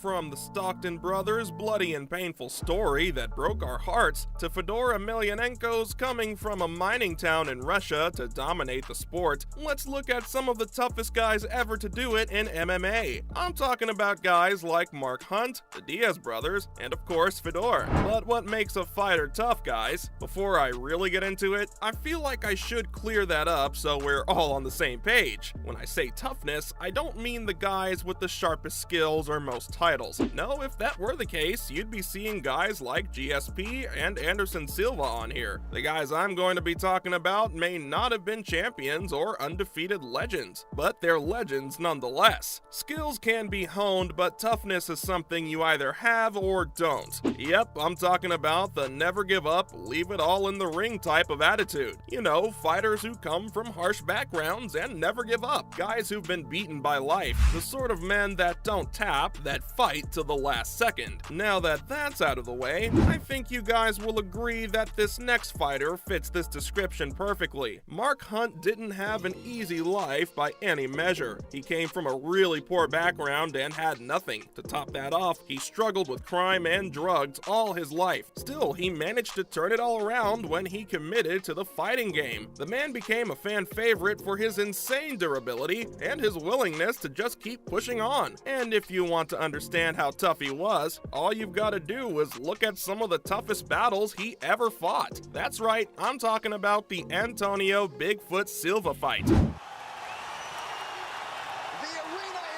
From the Stockton brothers' bloody and painful story that broke our hearts, to Fedor Emelianenko's coming from a mining town in Russia to dominate the sport, let's look at some of the toughest guys ever to do it in MMA. I'm talking about guys like Mark Hunt, the Diaz brothers, and of course Fedor. But what makes a fighter tough, guys? Before I really get into it, I feel like I should clear that up so we're all on the same page. When I say toughness, I don't mean the guys with the sharpest skills or most titles. No, if that were the case, you'd be seeing guys like GSP and Anderson Silva on here. The guys I'm going to be talking about may not have been champions or undefeated legends, but they're legends nonetheless. Skills can be honed, but toughness is something you either have or don't. Yep, I'm talking about the never give up, leave it all in the ring type of attitude. You know, fighters who come from harsh backgrounds and never give up. Guys who've been beaten by life. The sort of men that don't tap, that fight to the last second. Now that that's out of the way, I think you guys will agree that this next fighter fits this description perfectly. Mark Hunt didn't have an easy life by any measure. He came from a really poor background and had nothing. To top that off, he struggled with crime and drugs all his life. Still, he managed to turn it all around when he committed to the fighting game. The man became a fan favorite for his insane durability and his willingness to just keep pushing on. And if you want to understand how tough he was, all you've got to do is look at some of the toughest battles he ever fought. That's right, I'm talking about the Antonio Bigfoot Silva fight. The arena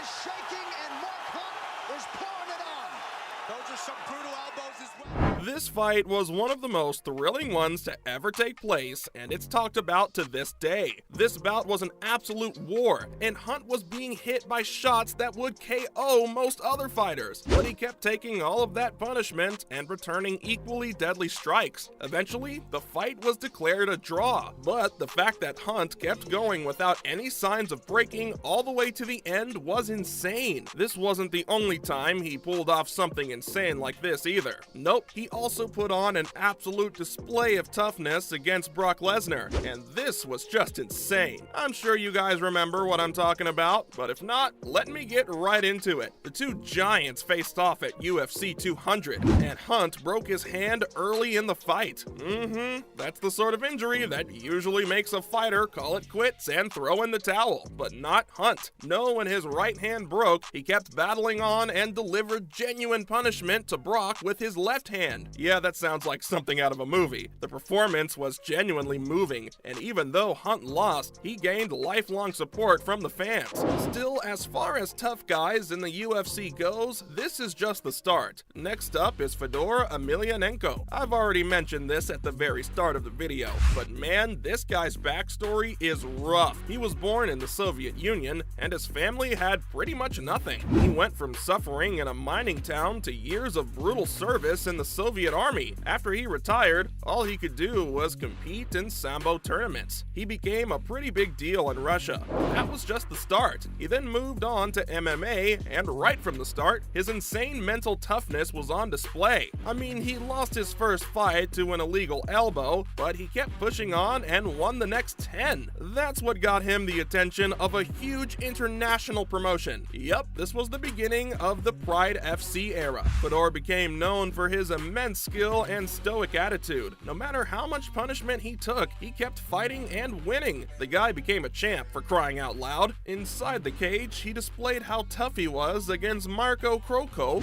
is shaking and Mark Hunt is pouring it on. Those are some brutal elbows as well. This fight was one of the most thrilling ones to ever take place, and it's talked about to this day. This bout was an absolute war, and Hunt was being hit by shots that would KO most other fighters, but he kept taking all of that punishment and returning equally deadly strikes. Eventually, the fight was declared a draw, but the fact that Hunt kept going without any signs of breaking all the way to the end was insane. This wasn't the only time he pulled off something insane like this either. Nope, he also put on an absolute display of toughness against Brock Lesnar, and this was just insane. I'm sure you guys remember what I'm talking about, but if not, let me get right into it. The two giants faced off at UFC 200, and Hunt broke his hand early in the fight. That's the sort of injury that usually makes a fighter call it quits and throw in the towel, but not Hunt. No, when his right hand broke, he kept battling on and delivered genuine punishment to Brock with his left hand. Yeah, that sounds like something out of a movie. The performance was genuinely moving, and even though Hunt lost, he gained lifelong support from the fans. Still, as far as tough guys in the UFC goes, this is just the start. Next up is Fedor Emelianenko. I've already mentioned this at the very start of the video, but man, this guy's backstory is rough. He was born in the Soviet Union, and his family had pretty much nothing. He went from suffering in a mining town to years of brutal service in the Soviet Army. After he retired, all he could do was compete in sambo tournaments. He became a pretty big deal in Russia. That was just the start. He then moved on to MMA, and right from the start, his insane mental toughness was on display. I mean, he lost his first fight to an illegal elbow, but he kept pushing on and won the next 10. That's what got him the attention of a huge international promotion. Yup, this was the beginning of the Pride FC era. Fedor became known for his immense skill and stoic attitude. No matter how much punishment he took, he kept fighting and winning. The guy became a champ, for crying out loud. Inside the cage, he displayed how tough he was against Marco Kroko,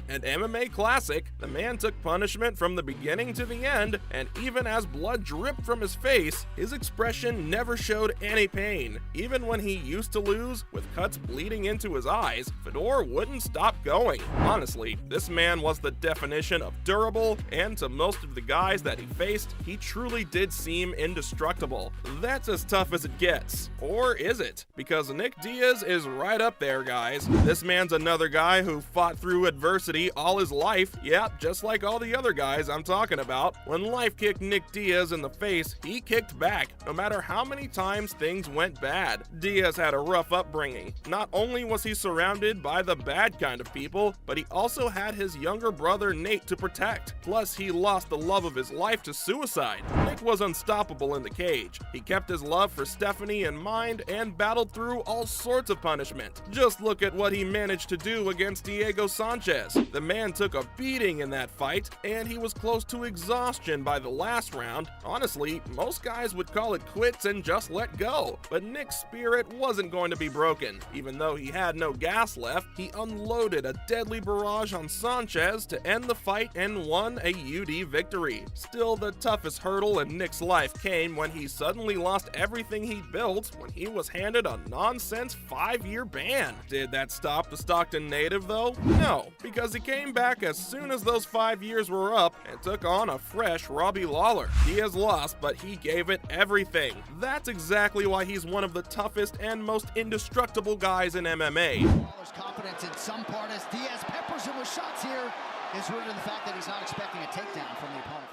an MMA classic. The man took punishment from the beginning to the end, and even as blood dripped from his face, his expression never showed any pain. Even when he used to lose, with cuts bleeding into his eyes, Fedor wouldn't stop going. Honestly, this man was the definition of durable, and to most of the guys that he faced, he truly did seem indestructible. That's as tough as it gets. Or is it? Because Nick Diaz is right up there, guys. This man's another guy who fought through adversity all his life. Yeah, just like all the other guys I'm talking about. When life kicked Nick Diaz in the face, he kicked back, no matter how many times things went bad. Diaz had a rough upbringing. Not only was he surrounded by the bad kind of people, but he also had his younger brother Nate to protect. Plus, he lost the love of his life to suicide. Nick Nick was unstoppable in the cage. He kept his love for Stephanie in mind and battled through all sorts of punishment. Just look at what he managed to do against Diego Sanchez. The man took a beating in that fight, and he was close to exhaustion by the last round. Honestly, most guys would call it quits and just let go, but Nick's spirit wasn't going to be broken. Even though he had no gas left, he unloaded a deadly barrage on Sanchez to end the fight and won a UD victory. Still, the toughest hurdle in Nick's life came when he suddenly lost everything he'd built when he was handed a nonsense 5-year ban. Did that stop the Stockton native though? No, because he came back as soon as those 5 years were up and took on a fresh Robbie Lawler. Diaz lost, but he gave it everything. That's exactly why he's one of the toughest and most indestructible guys in MMA. Lawler's confidence in some part as Diaz peppers him with shots here is rooted in the fact that he's not expecting a takedown from the opponent.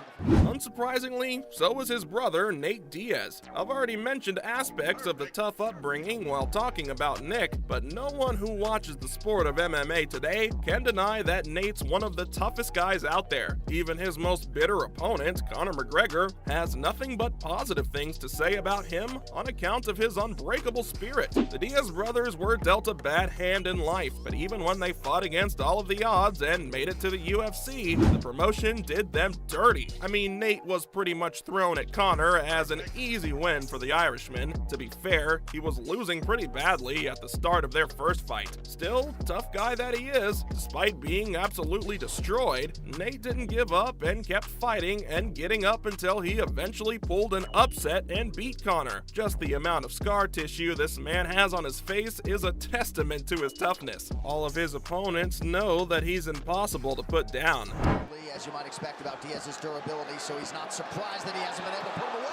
Unsurprisingly, so is his brother, Nate Diaz. I've already mentioned aspects of the tough upbringing while talking about Nick, but no one who watches the sport of MMA today can deny that Nate's one of the toughest guys out there. Even his most bitter opponent, Conor McGregor, has nothing but positive things to say about him on account of his unbreakable spirit. The Diaz brothers were dealt a bad hand in life, but even when they fought against all of the odds and made it to the UFC, the promotion did them dirty. I mean, Nate was pretty much thrown at Conor as an easy win for the Irishman. To be fair, he was losing pretty badly at the start of their first fight. Still, tough guy that he is, despite being absolutely destroyed, Nate didn't give up and kept fighting and getting up until he eventually pulled an upset and beat Conor. Just the amount of scar tissue this man has on his face is a testament to his toughness. All of his opponents know that he's impossible to put down. As you might expect about Diaz's durability, so he's not surprised that he hasn't been able to put him away.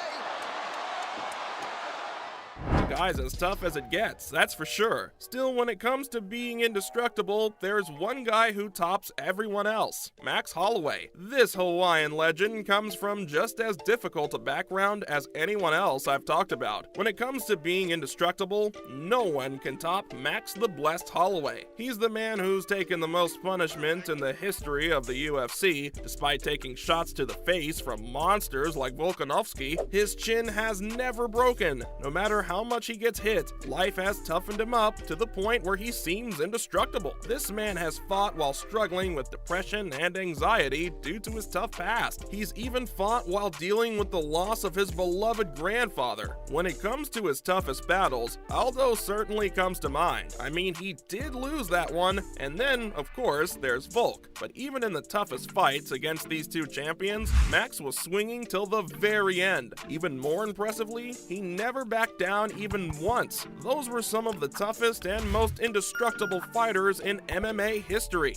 The guy's as tough as it gets, that's for sure. Still, when it comes to being indestructible, there's one guy who tops everyone else: Max Holloway. This Hawaiian legend comes from just as difficult a background as anyone else I've talked about. When it comes to being indestructible, no one can top Max the Blessed Holloway. He's the man who's taken the most punishment in the history of the UFC. Despite taking shots to the face from monsters like Volkanovski, his chin has never broken. No matter how much he gets hit, life has toughened him up to the point where he seems indestructible. This man has fought while struggling with depression and anxiety due to his tough past. He's even fought while dealing with the loss of his beloved grandfather. When it comes to his toughest battles, Aldo certainly comes to mind. I mean, he did lose that one, and then, of course, there's Volk. But even in the toughest fights against these two champions, Max was swinging till the very end. Even more impressively, he never backed down even once. Those were some of the toughest and most indestructible fighters in MMA history.